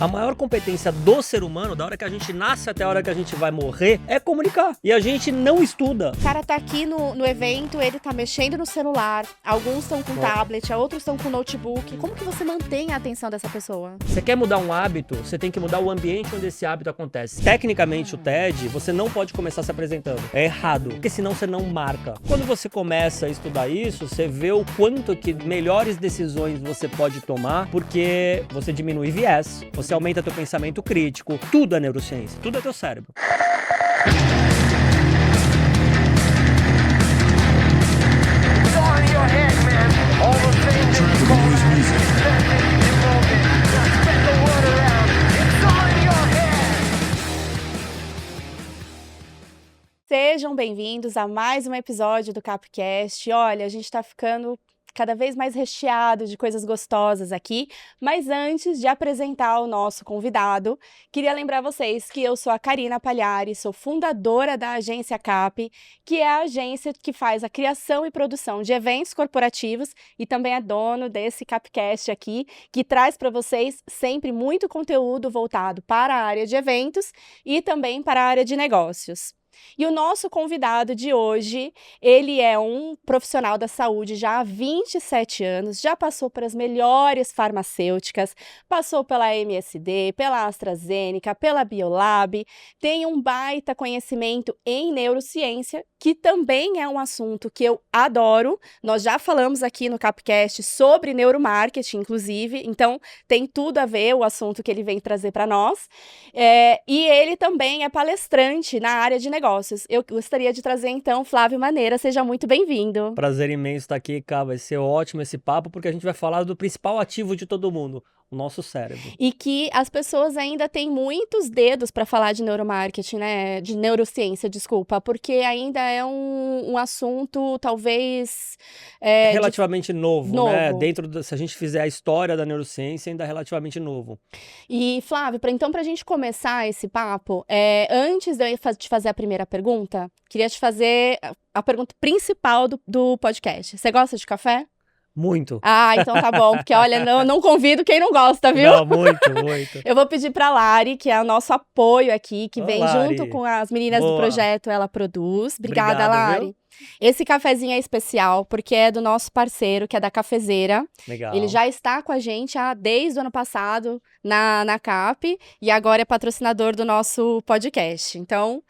A maior competência do ser humano, da hora que a gente nasce até a hora que a gente vai morrer, é comunicar. E a gente não estuda. O cara tá aqui no evento, ele tá mexendo no celular, alguns estão com tablet, outros estão com notebook. Como que você mantém a atenção dessa pessoa? Você quer mudar um hábito, você tem que mudar o ambiente onde esse hábito acontece. Tecnicamente, o TED, você não pode começar se apresentando. É errado, porque senão você não marca. Quando você começa a estudar isso, você vê o quanto que melhores decisões você pode tomar, porque você diminui viés, você aumenta teu pensamento crítico. Tudo é neurociência, tudo é teu cérebro. Sejam bem-vindos a mais um episódio do Capcast. Olha, a gente tá ficando cada vez mais recheado de coisas gostosas aqui, mas antes de apresentar o nosso convidado, queria lembrar vocês que eu sou a Karina Pagliari, sou fundadora da agência Cap, que é a agência que faz a criação e produção de eventos corporativos e também é dono desse Capcast aqui, que traz para vocês sempre muito conteúdo voltado para a área de eventos e também para a área de negócios. E o nosso convidado de hoje, ele é um profissional da saúde já há 27 anos, já passou pelas melhores farmacêuticas, passou pela MSD, pela AstraZeneca, pela Biolab, tem um baita conhecimento em neurociência, que também é um assunto que eu adoro. Nós já falamos aqui no Capcast sobre neuromarketing, inclusive, então tem tudo a ver o assunto que ele vem trazer para nós. E ele também é palestrante na área de negócios. Eu gostaria de trazer, então, Flávio Maneira. Seja muito bem-vindo. Prazer imenso estar aqui, cara. Vai ser ótimo esse papo, porque a gente vai falar do principal ativo de todo mundo, o nosso cérebro. E que as pessoas ainda têm muitos dedos para falar de neuromarketing, né? De neurociência, desculpa, porque ainda é um assunto, talvez... relativamente novo, né? Se a gente fizer a história da neurociência, ainda é relativamente novo. E, Flávio, então, para a gente começar esse papo, antes de eu te fazer a primeira pergunta, queria te fazer a pergunta principal do podcast. Você gosta de café? Muito. Ah, então tá bom, porque olha, não convido quem não gosta, viu? Não, muito. Eu vou pedir pra Lari, que é o nosso apoio aqui, que vem Lari. junto com as meninas do projeto Ela Produz. Obrigada, Obrigado, Lari. Viu? Esse cafezinho é especial, porque é do nosso parceiro, que é da Cafezeira. Legal. Ele já está com a gente desde o ano passado na CAP, e agora é patrocinador do nosso podcast. Então...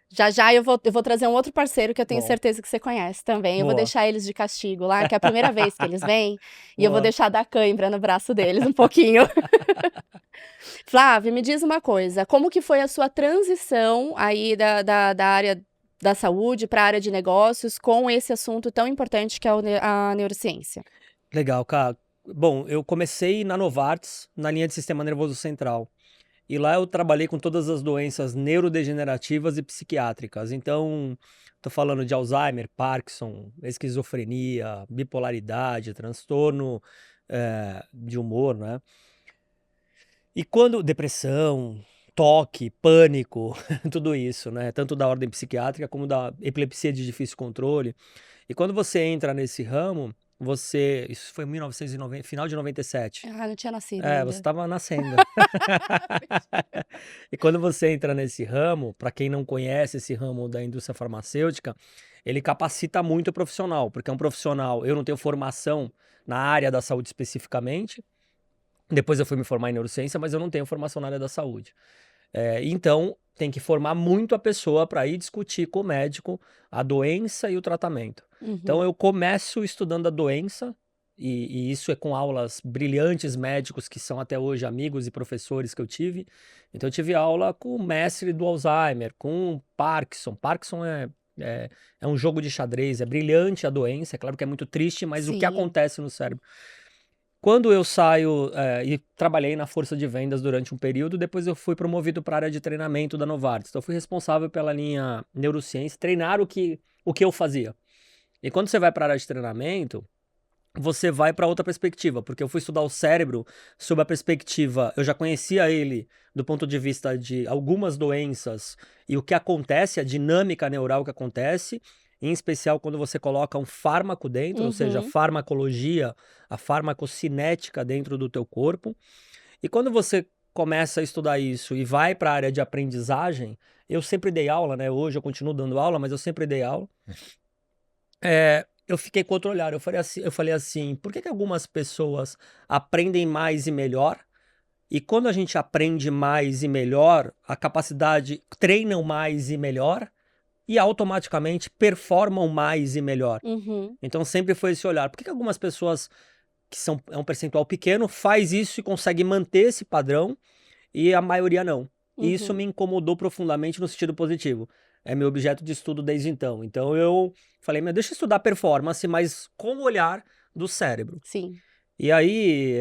Já eu vou trazer um outro parceiro que eu tenho certeza que você conhece também. Eu vou deixar eles de castigo lá, que é a primeira vez que eles vêm. E eu vou deixar dar cãibra no braço deles um pouquinho. Flávio, me diz uma coisa. Como que foi a sua transição aí da área da saúde para a área de negócios com esse assunto tão importante que é a neurociência? Legal, cara. Bom, eu comecei na Novartis, na linha de sistema nervoso central. E lá eu trabalhei com todas as doenças neurodegenerativas e psiquiátricas. Então, tô falando de Alzheimer, Parkinson, esquizofrenia, bipolaridade, transtorno de humor, né? E depressão, toque, pânico, tudo isso, né? Tanto da ordem psiquiátrica como da epilepsia de difícil controle. E quando você entra nesse ramo, isso foi em 1990, final de 97. Ah, não tinha nascido ainda. Você estava nascendo. E quando você entra nesse ramo, para quem não conhece esse ramo da indústria farmacêutica, ele capacita muito o profissional, porque é um profissional, eu não tenho formação na área da saúde especificamente, depois eu fui me formar em neurociência, mas eu não tenho formação na área da saúde. Então, tem que formar muito a pessoa para ir discutir com o médico a doença e o tratamento. Então, eu começo estudando a doença, e isso é com aulas brilhantes médicos que são até hoje amigos e professores que eu tive. Então, eu tive aula com o mestre do Alzheimer, com Parkinson. Parkinson é um jogo de xadrez, é brilhante a doença, é claro que é muito triste, mas o que acontece no cérebro? Quando eu saio e trabalhei na força de vendas durante um período, depois eu fui promovido para a área de treinamento da Novartis. Então, eu fui responsável pela linha neurociência, treinar o que eu fazia. E quando você vai para a área de treinamento, você vai para outra perspectiva, porque eu fui estudar o cérebro sob a perspectiva, eu já conhecia ele do ponto de vista de algumas doenças e o que acontece, a dinâmica neural que acontece, em especial quando você coloca um fármaco dentro, ou seja, a farmacologia, a farmacocinética dentro do teu corpo. E quando você começa a estudar isso e vai para a área de aprendizagem, eu sempre dei aula, né? Hoje eu continuo dando aula, mas eu sempre dei aula. Eu fiquei com outro olhar. Eu falei assim, por que algumas pessoas aprendem mais e melhor? E quando a gente aprende mais e melhor, a capacidade treinam mais e melhor e automaticamente performam mais e melhor. Uhum. Então sempre foi esse olhar. Por que algumas pessoas é um percentual pequeno faz isso e consegue manter esse padrão e a maioria não? E isso me incomodou profundamente no sentido positivo. É meu objeto de estudo desde então. Então eu falei, deixa eu estudar performance, mas com o olhar do cérebro. Sim. E aí,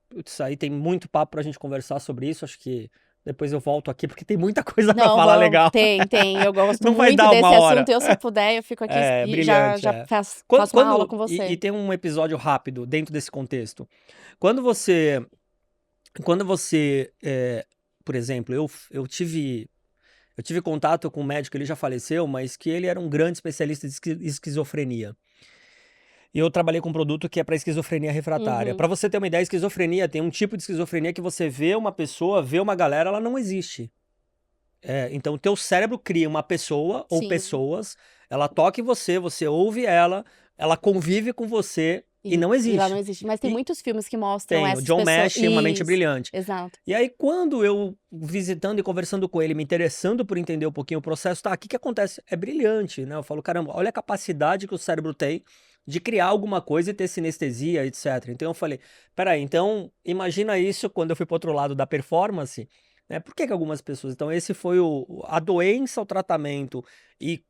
putz, aí tem muito papo pra gente conversar sobre isso. Acho que depois eu volto aqui, porque tem muita coisa pra falar legal. Tem. Eu gosto Não vai muito dar desse uma hora. assunto. Eu, se puder, eu fico aqui e brilhante, já faço uma aula com você. E tem um episódio rápido dentro desse contexto. Quando você, por exemplo, eu tive contato com um médico, ele já faleceu, mas que ele era um grande especialista de esquizofrenia. E eu trabalhei com um produto que é para esquizofrenia refratária. Para você ter uma ideia, esquizofrenia tem um tipo de esquizofrenia que você vê uma pessoa, vê uma galera, ela não existe. Então o teu cérebro cria uma pessoa ou Sim. pessoas, ela toca em você, você ouve ela convive com você e não existe. E ela não existe. Mas tem muitos filmes que mostram essas pessoas. Tem, o John Mash, Uma Mente Brilhante. Exato. E aí quando eu, visitando e conversando com ele, me interessando por entender um pouquinho o processo, o que acontece? É brilhante, né? Eu falo, caramba, olha a capacidade que o cérebro tem de criar alguma coisa e ter sinestesia, etc. Então eu falei, peraí, então imagina isso quando eu fui para outro lado da performance, né? Por que algumas pessoas... Então esse foi a doença, o tratamento e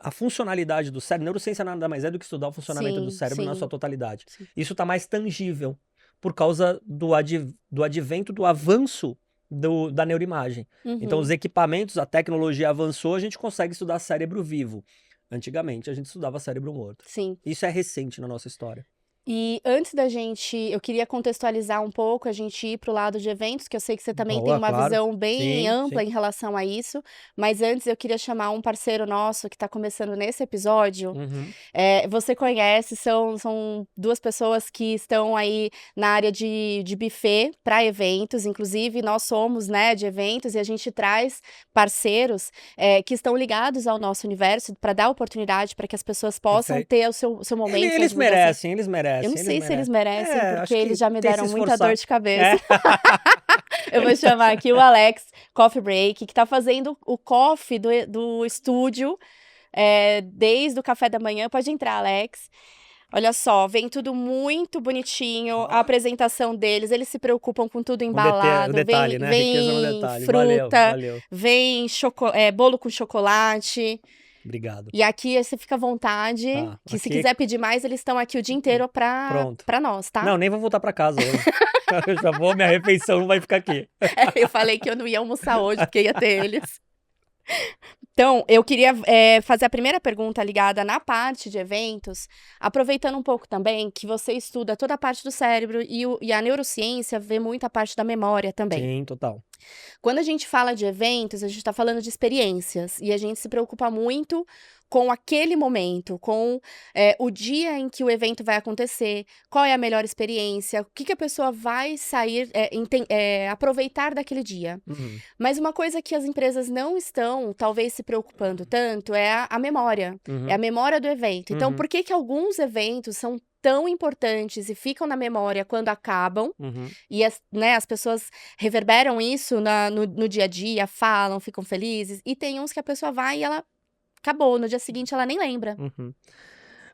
a funcionalidade do cérebro. Neurociência nada mais é do que estudar o funcionamento do cérebro na sua totalidade. Sim. Isso está mais tangível por causa do advento, do avanço da neuroimagem. Então os equipamentos, a tecnologia avançou, a gente consegue estudar cérebro vivo. Antigamente a gente estudava cérebro morto. Sim. Isso é recente na nossa história. E antes da gente, eu queria contextualizar um pouco, a gente ir para o lado de eventos, que eu sei que você também tem uma visão bem ampla em relação a isso, mas antes eu queria chamar um parceiro nosso que está começando nesse episódio. Você conhece, são duas pessoas que estão aí na área de buffet para eventos, inclusive nós somos, né, de eventos, e a gente traz parceiros que estão ligados ao nosso universo para dar oportunidade para que as pessoas possam ter o seu momento. Eles merecem. Eu não sei se eles merecem, porque eles já me deram muita dor de cabeça. Eu vou chamar aqui o Alex Coffee Break, que está fazendo o coffee do estúdio desde o café da manhã. Pode entrar, Alex. Olha só, vem tudo muito bonitinho, a apresentação deles, eles se preocupam com tudo embalado. O detalhe, né? Riqueza no detalhe. Fruta, valeu. Vem bolo com chocolate. Obrigado. E aqui você fica à vontade, que se quiser pedir mais, eles estão aqui o dia inteiro pra nós, tá? Não, nem vou voltar pra casa hoje. Eu já vou, minha refeição não vai ficar aqui. Eu falei que eu não ia almoçar hoje, porque ia ter eles. Então, eu queria fazer a primeira pergunta ligada na parte de eventos, aproveitando um pouco também que você estuda toda a parte do cérebro e a neurociência vê muita parte da memória também. Sim, total. Quando a gente fala de eventos, a gente está falando de experiências e a gente se preocupa muito com aquele momento, com o dia em que o evento vai acontecer, qual é a melhor experiência, o que a pessoa vai sair, aproveitar daquele dia. Mas uma coisa que as empresas não estão, talvez, se preocupando tanto é a memória, é a memória do evento. Então, por que alguns eventos são tão importantes e ficam na memória quando acabam, e as pessoas reverberam isso no dia a dia, falam, ficam felizes, e tem uns que a pessoa vai e ela acabou, no dia seguinte ela nem lembra.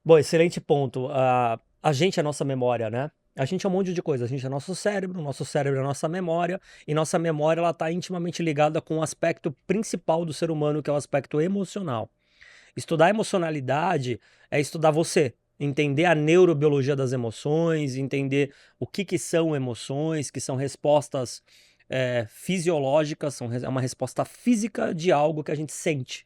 Bom, excelente ponto. A gente é a nossa memória, né? A gente é um monte de coisa, a gente é nosso cérebro é a nossa memória, e nossa memória ela está intimamente ligada com o aspecto principal do ser humano, que é o aspecto emocional. Estudar a emocionalidade é estudar você, entender a neurobiologia das emoções, entender o que são emoções, que são respostas fisiológicas, é uma resposta física de algo que a gente sente.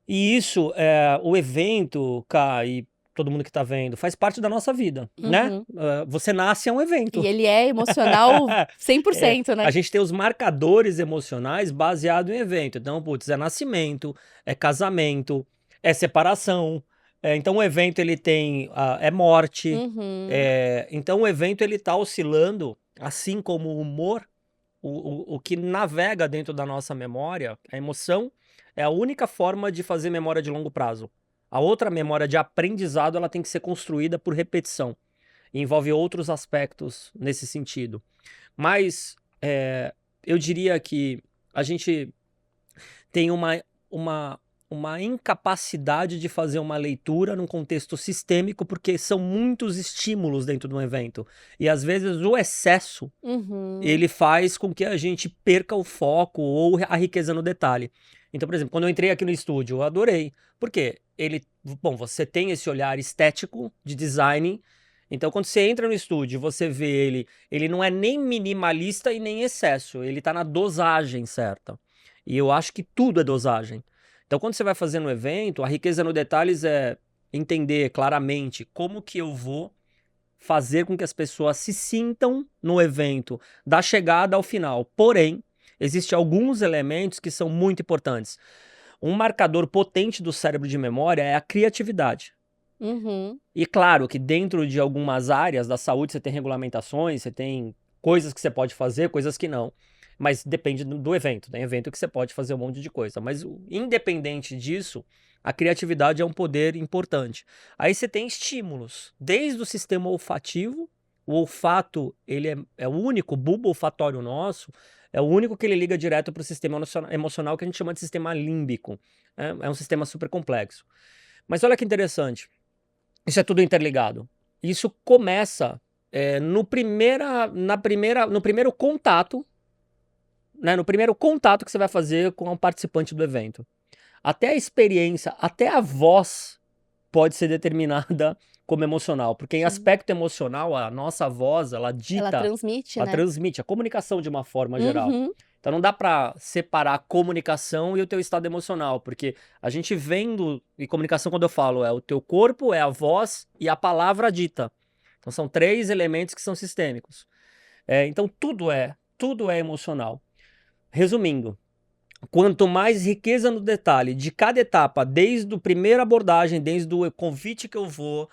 E isso, o evento, e todo mundo que tá vendo, faz parte da nossa vida, né? Você nasce é um evento. E ele é emocional 100%, né? A gente tem os marcadores emocionais baseados em evento. Então, é nascimento, é casamento, é separação, Então o evento ele tem é morte. Uhum. Então o evento ele tá oscilando, assim como o humor, o que navega dentro da nossa memória, a emoção, é a única forma de fazer memória de longo prazo. A outra memória de aprendizado ela tem que ser construída por repetição. E envolve outros aspectos nesse sentido. Mas eu diria que a gente tem uma incapacidade de fazer uma leitura num contexto sistêmico, porque são muitos estímulos dentro de um evento. E às vezes o excesso, Uhum. ele faz com que a gente perca o foco ou a riqueza no detalhe. Então, por exemplo, quando eu entrei aqui no estúdio, eu adorei. Por quê? Você tem esse olhar estético de design. Então, quando você entra no estúdio, você vê ele não é nem minimalista e nem excesso, ele tá na dosagem certa. E eu acho que tudo é dosagem. Então, quando você vai fazer um evento, a riqueza no detalhes é entender claramente como que eu vou fazer com que as pessoas se sintam no evento, da chegada ao final. Porém, existem alguns elementos que são muito importantes. Um marcador potente do cérebro de memória é a criatividade. Uhum. E claro que dentro de algumas áreas da saúde você tem regulamentações, você tem coisas que você pode fazer, coisas que não. Mas depende do evento. Tem evento que você pode fazer um monte de coisa. Mas independente disso, a criatividade é um poder importante. Aí você tem estímulos, desde o sistema olfativo. O olfato, ele é o único bulbo olfatório nosso, é o único que ele liga direto para o sistema emocional que a gente chama de sistema límbico. É um sistema super complexo. Mas olha que interessante. Isso é tudo interligado. Isso começa no primeiro contato, né? No primeiro contato que você vai fazer com o participante do evento. Até a experiência, até a voz pode ser determinada como emocional. Porque em aspecto emocional, a nossa voz, ela dita, Ela transmite, né? a comunicação de uma forma geral. Uhum. Então não dá pra separar a comunicação e o teu estado emocional, porque a gente vendo, e comunicação quando eu falo, é o teu corpo, é a voz e a palavra dita. Então são 3 elementos que são sistêmicos. Então tudo é emocional. Resumindo, quanto mais riqueza no detalhe de cada etapa, desde a primeira abordagem, desde o convite que eu vou,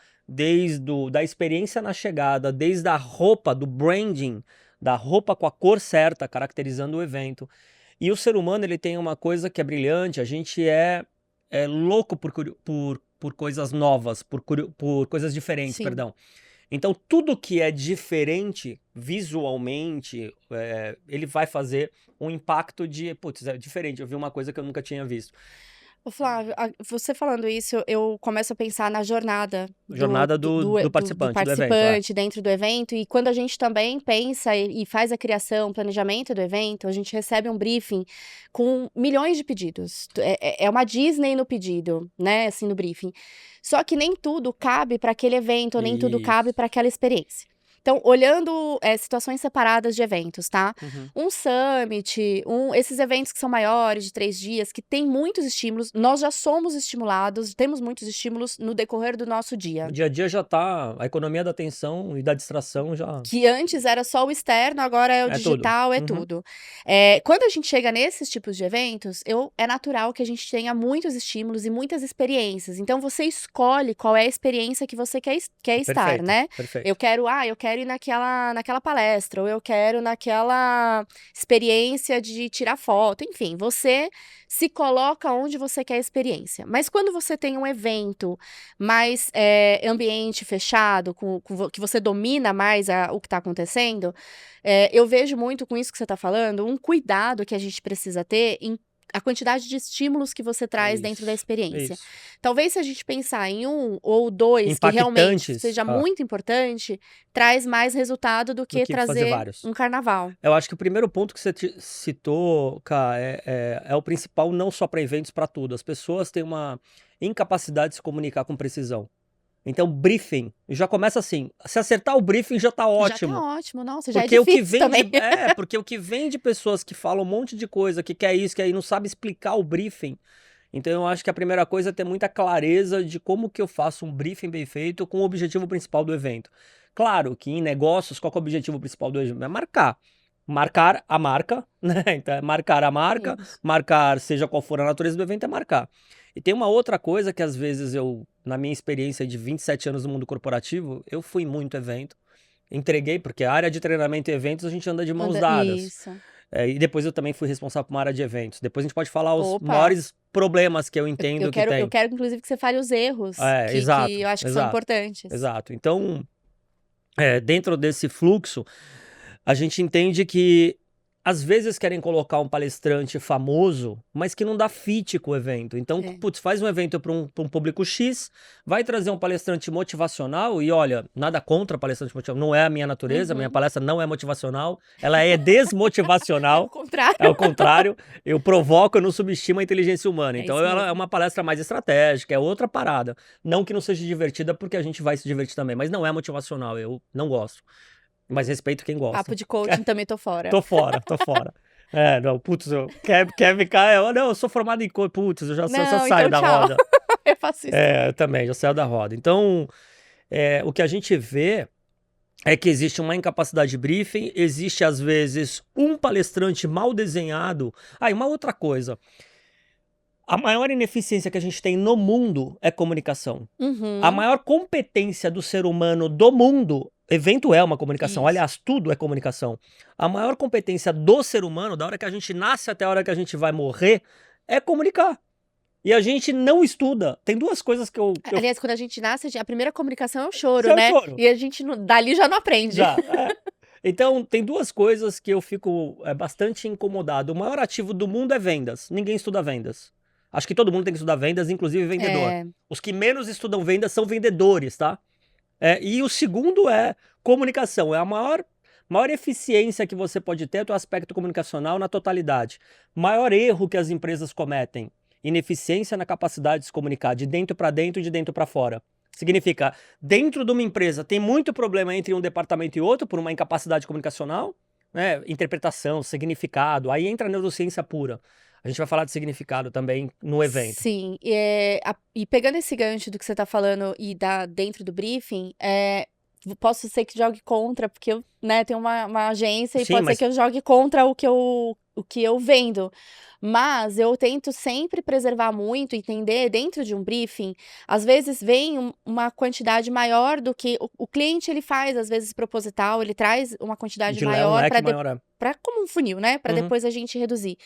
da experiência na chegada, desde a roupa, do branding, da roupa com a cor certa, caracterizando o evento. E o ser humano ele tem uma coisa que é brilhante, a gente é louco por coisas novas, por coisas diferentes, Sim. perdão. Então, tudo que é diferente visualmente, ele vai fazer um impacto de, putz, é diferente, eu vi uma coisa que eu nunca tinha visto. Ô Flávio, você falando isso, eu começo a pensar na jornada Jornada do participante do evento, participante dentro do evento, e quando a gente também pensa e faz a criação, planejamento do evento, a gente recebe um briefing com milhões de pedidos. É uma Disney no pedido, né, assim, no briefing. Só que nem tudo cabe para aquele evento, ou nem tudo cabe Isso. para aquela experiência. Então, olhando situações separadas de eventos, tá? Uhum. Um summit, esses eventos que são maiores, de 3 dias, que tem muitos estímulos, nós já somos estimulados, temos muitos estímulos no decorrer do nosso dia. O dia a dia já tá, a economia da atenção e da distração já... Que antes era só o externo, agora é o digital, é Uhum. tudo. Quando a gente chega nesses tipos de eventos, é natural que a gente tenha muitos estímulos e muitas experiências. Então, você escolhe qual é a experiência que você quer estar, Perfeito, né? perfeito. Eu quero ir naquela palestra, ou eu quero naquela experiência de tirar foto, enfim, você se coloca onde você quer a experiência. Mas quando você tem um evento mais ambiente fechado, que você domina mais o que está acontecendo, eu vejo muito com isso que você está falando, um cuidado que a gente precisa ter em a quantidade de estímulos que você traz dentro da experiência. Isso. Talvez se a gente pensar em 1 ou 2 que realmente Impactantes, seja muito importante, traz mais resultado do que que fazer trazer vários. um carnaval. Eu acho que o primeiro ponto que você citou, Ká, é o principal não só para eventos, para tudo. As pessoas têm uma incapacidade de se comunicar com precisão. Então, briefing, já começa assim, se acertar o briefing já tá ótimo. Já tá ótimo, nossa, já Porque é o que difícil vem também. porque o que vem de pessoas que falam um monte de coisa, que quer isso, que aí não sabe explicar o briefing. Então eu acho que a primeira coisa é ter muita clareza de como que eu faço um briefing bem feito com o objetivo principal do evento. Claro que em negócios, qual que é o objetivo principal do evento? É marcar. Marcar a marca, né? Então é marcar a marca, Isso. marcar, seja qual for a natureza do evento, é marcar. E tem uma outra coisa que às vezes na minha experiência de 27 anos no mundo corporativo, eu fui em muito evento, entreguei, porque a área de treinamento e eventos a gente anda de mãos dadas. Isso. E depois eu também fui responsável por uma área de eventos. Depois a gente pode falar os Opa. maiores problemas que eu entendo Eu que tem. quero, inclusive, que você fale os erros Exato, que eu acho que são importantes. Exato. Então, dentro desse fluxo, a gente entende que às vezes querem colocar um palestrante famoso, mas que não dá fit com o evento. Então, putz, faz um evento para um público X, vai trazer um palestrante motivacional e olha, nada contra palestrante motivacional, não é a minha natureza, minha palestra não é motivacional, ela é desmotivacional. É o contrário. É o contrário, eu provoco, eu não subestimo a inteligência humana. Então, ela é uma palestra mais estratégica, é outra parada. Não que não seja divertida, porque a gente vai se divertir também, mas não é motivacional, eu não gosto. Mas respeito quem gosta. Papo de coaching também tô fora. Tô fora. Não, putz, quer ficar... Não, eu sou formado em coaching, putz, eu já saio então, da tchau. roda. Eu faço isso. Eu também, já saio da roda. Então, o que a gente vê é que existe uma incapacidade de briefing, existe às vezes um palestrante mal desenhado. E uma outra coisa. A maior ineficiência que a gente tem no mundo é comunicação. A maior competência do ser humano do mundo, evento é uma comunicação, aliás, tudo é comunicação. A maior competência do ser humano, da hora que a gente nasce até a hora que a gente vai morrer, é comunicar. E a gente não estuda. Tem duas coisas que eu... Aliás, quando a gente nasce, a primeira comunicação é o choro, É o né? choro. E a gente dali já não aprende. Então, tem duas coisas que eu fico bastante incomodado. O maior ativo do mundo é vendas. Ninguém estuda vendas. Acho que todo mundo tem que estudar vendas, inclusive vendedor. Os que menos estudam vendas são vendedores, tá? E o segundo é comunicação. É a maior eficiência que você pode ter é o aspecto comunicacional na totalidade. Maior erro que as empresas cometem, ineficiência na capacidade de se comunicar de dentro para dentro e de dentro para fora. Significa, dentro de uma empresa tem muito problema entre um departamento e outro por uma incapacidade comunicacional, né? Interpretação, significado, aí entra a neurociência pura. A gente vai falar de significado também no evento. Sim, e pegando esse gancho do que você tá falando e dentro do briefing, posso ser que jogue contra, porque eu tenho uma agência e pode ser que eu jogue contra o que eu vendo. Mas eu tento sempre preservar muito, entender dentro de um briefing, às vezes vem uma quantidade maior do que o cliente ele faz, às vezes proposital, ele traz uma quantidade maior para como um funil, né? Para depois a gente reduzir.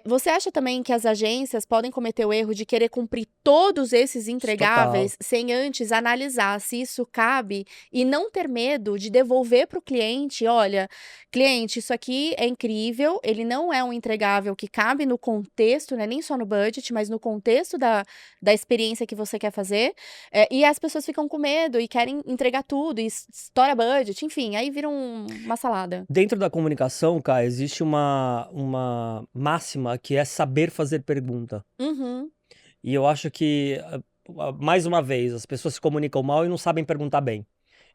Você acha também que as agências podem cometer o erro de querer cumprir todos esses entregáveis sem antes analisar se isso cabe e não ter medo de devolver para o cliente? Olha, cliente, isso aqui é incrível, ele não é um entregável que cabe no contexto, né, nem só no budget, mas no contexto da experiência que você quer fazer. E as pessoas ficam com medo e querem entregar tudo, e estoura budget, enfim, aí vira uma salada. Dentro da comunicação, Kai, existe uma máxima que é saber fazer pergunta. E eu acho que, mais uma vez, as pessoas se comunicam mal e não sabem perguntar bem.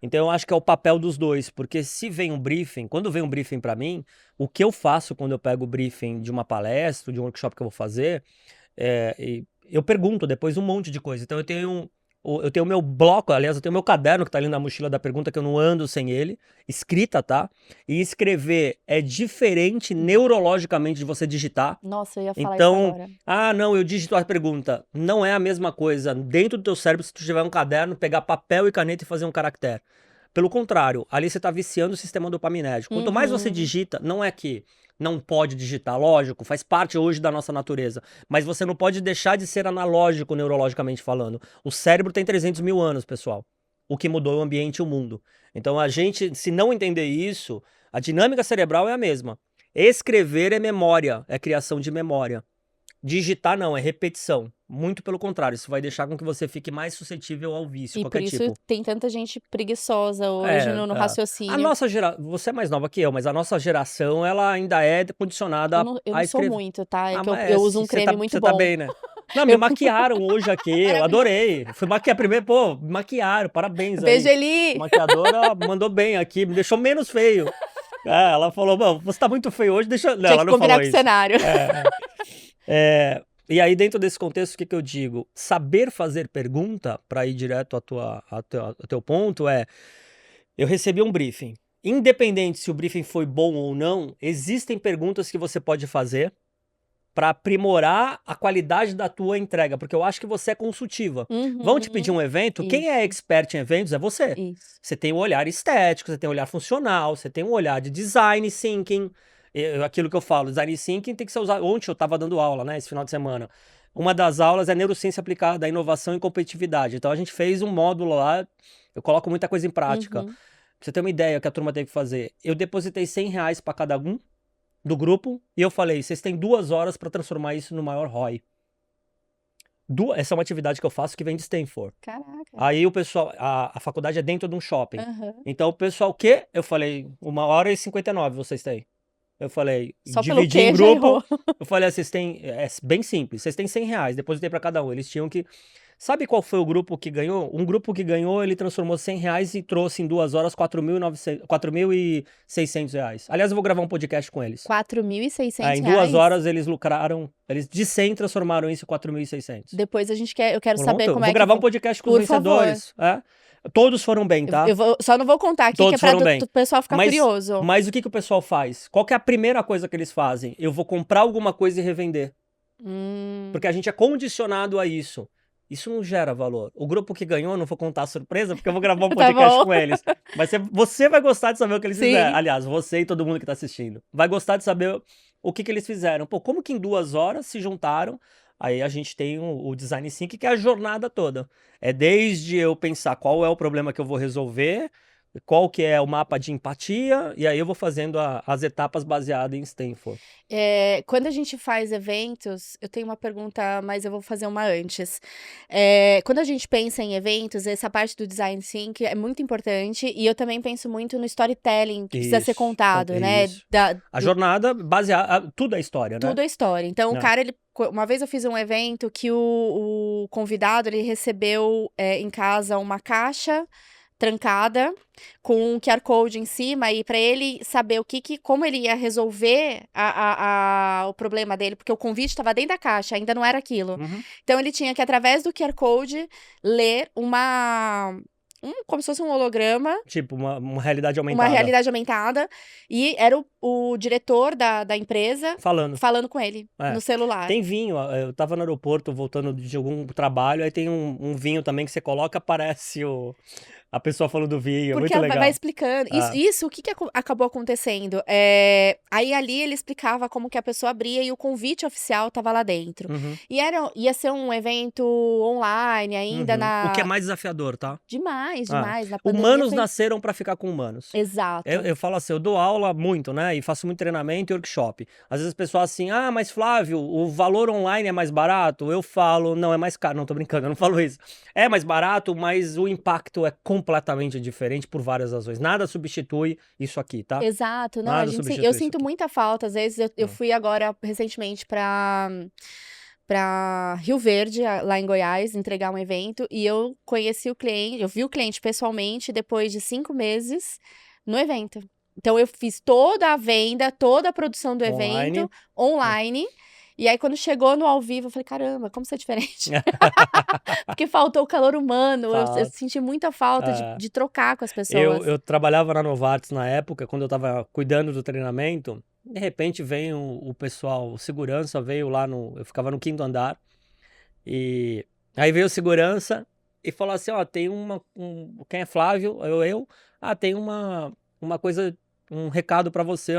Então eu acho que é o papel dos dois, porque se vem um briefing, quando vem um briefing para mim, o que eu faço quando eu pego o briefing de uma palestra, de um workshop que eu vou fazer, eu pergunto depois um monte de coisa. Então eu tenho o meu bloco, aliás, eu tenho o meu caderno que tá ali na mochila da pergunta, que eu não ando sem ele, escrita, tá? E escrever é diferente neurologicamente de você digitar. Nossa, eu ia falar isso agora. Não, eu digito a pergunta. Não é a mesma coisa dentro do teu cérebro se tu tiver um caderno, pegar papel e caneta e fazer um caractere. Pelo contrário, ali você tá viciando o sistema dopaminérgico. Quanto mais você digita, não é que não pode digitar, lógico, faz parte hoje da nossa natureza, mas você não pode deixar de ser analógico neurologicamente falando. O cérebro tem 300 mil anos, pessoal. O que mudou é o ambiente e o mundo. Então a gente, se não entender isso, a dinâmica cerebral é a mesma. Escrever é memória, é criação de memória. Digitar não, é repetição. Muito pelo contrário, isso vai deixar com que você fique mais suscetível ao vício, E qualquer por isso tipo. tem tanta gente preguiçosa hoje no raciocínio. A nossa geração, você é mais nova que eu, mas a nossa geração, ela ainda é condicionada eu não a escrever. Sou muito, tá? Eu uso um creme muito bom. Você tá bem, né? Não, me maquiaram hoje aqui, eu adorei. Fui maquiar primeiro, me maquiaram, parabéns aí. Beijo, Eli! A maquiadora mandou bem aqui, me deixou menos feio. Ela falou, você tá muito feio hoje, deixa... Não, ela não falou isso. Com o cenário. E aí, dentro desse contexto, o que eu digo? Saber fazer pergunta, para ir direto ao teu ponto, eu recebi um briefing. Independente se o briefing foi bom ou não, existem perguntas que você pode fazer para aprimorar a qualidade da tua entrega, porque eu acho que você é consultiva. Vão te pedir um evento, quem é expert em eventos é você. Isso. Você tem um olhar estético, você tem um olhar funcional, você tem um olhar de design thinking. Aquilo que eu falo, design thinking tem que ser usado. Ontem eu estava dando aula, né, esse final de semana. Uma das aulas é neurociência aplicada à inovação e competitividade. Então a gente fez um módulo lá, eu coloco muita coisa em prática. Pra você ter uma ideia que a turma teve que fazer. Eu depositei R$100 para cada um do grupo e eu falei, vocês têm 2 horas para transformar isso no maior ROI. Essa é uma atividade que eu faço que vem de Stanford. Caraca. Aí o pessoal, a faculdade é dentro de um shopping. Então o pessoal, o quê? Eu falei, 1h59 vocês têm. Eu falei, Só dividi pelo em quê, já grupo. errou. Eu falei, vocês têm, é bem simples, vocês têm R$100, depositei para cada um. Eles tinham que... Sabe qual foi o grupo que ganhou? Um grupo que ganhou, ele transformou R$100 e trouxe em 2 horas R$4.600. Aliás, eu vou gravar um podcast com eles. R$4.600. Em 2 horas eles lucraram, eles de 100 transformaram isso em 4.600. Depois eu quero saber como é que... Vou gravar um podcast com os vencedores. Todos foram bem, tá? Só não vou contar aqui, Todos que é pra foram bem. o pessoal ficar curioso. Mas o que o pessoal faz? Qual que é a primeira coisa que eles fazem? Eu vou comprar alguma coisa e revender. Porque a gente é condicionado a isso. Isso não gera valor. O grupo que ganhou, não vou contar a surpresa, porque eu vou gravar um podcast com eles. Mas você vai gostar de saber o que eles fizeram. Aliás, você e todo mundo que tá assistindo. Vai gostar de saber o que eles fizeram. Pô, como que em 2 horas se juntaram? Aí a gente tem o Design Thinking, que é a jornada toda. É desde eu pensar qual é o problema que eu vou resolver, qual que é o mapa de empatia, e aí eu vou fazendo as etapas baseadas em Stanford. Quando a gente faz eventos, eu tenho uma pergunta, mas eu vou fazer uma antes. Quando a gente pensa em eventos, essa parte do Design Thinking é muito importante, e eu também penso muito no storytelling, que precisa ser contado, né? A jornada baseada, tudo é história, né? Tudo é história. Então, o cara, uma vez eu fiz um evento que o convidado, ele recebeu em casa uma caixa trancada, com um QR Code em cima, e para ele saber como ele ia resolver o problema dele, porque o convite estava dentro da caixa, ainda não era aquilo. Então ele tinha que, através do QR Code, ler como se fosse um holograma. Tipo, uma realidade aumentada. Uma realidade aumentada. E era o diretor da empresa falando com ele no celular. Tem vinho. Eu tava no aeroporto voltando de algum trabalho, aí tem um vinho também que você coloca, aparece a pessoa falando do vinho. Porque muito legal. Vai explicando. Isso, o que acabou acontecendo? Aí ali ele explicava como que a pessoa abria e o convite oficial tava lá dentro. E ia ser um evento online ainda O que é mais desafiador, tá? Demais. Na humanos nasceram pra ficar com humanos. Exato. Eu falo assim, eu dou aula muito, né? E faço muito treinamento e workshop. Às vezes as pessoas assim, mas Flávio, o valor online é mais barato? Eu falo, não, é mais caro. Não, tô brincando, eu não falo isso. É mais barato, mas o impacto é completamente diferente por várias razões. Nada substitui isso aqui, tá? Exato. Não, eu sinto muita falta. Às vezes eu fui agora recentemente para Rio Verde, lá em Goiás, entregar um evento, e eu conheci o cliente, eu vi o cliente pessoalmente depois de 5 meses no evento. Então eu fiz toda a venda, toda a produção do evento online. E aí, quando chegou no ao vivo, eu falei, caramba, como isso é diferente. Porque faltou o calor humano, eu senti muita falta de trocar com as pessoas. Eu trabalhava na Novartis na época, quando eu tava cuidando do treinamento, de repente vem o pessoal, o segurança veio lá eu ficava no 5º andar, e aí veio o segurança e falou assim, tem quem é Flávio? Tem uma coisa, um recado pra você,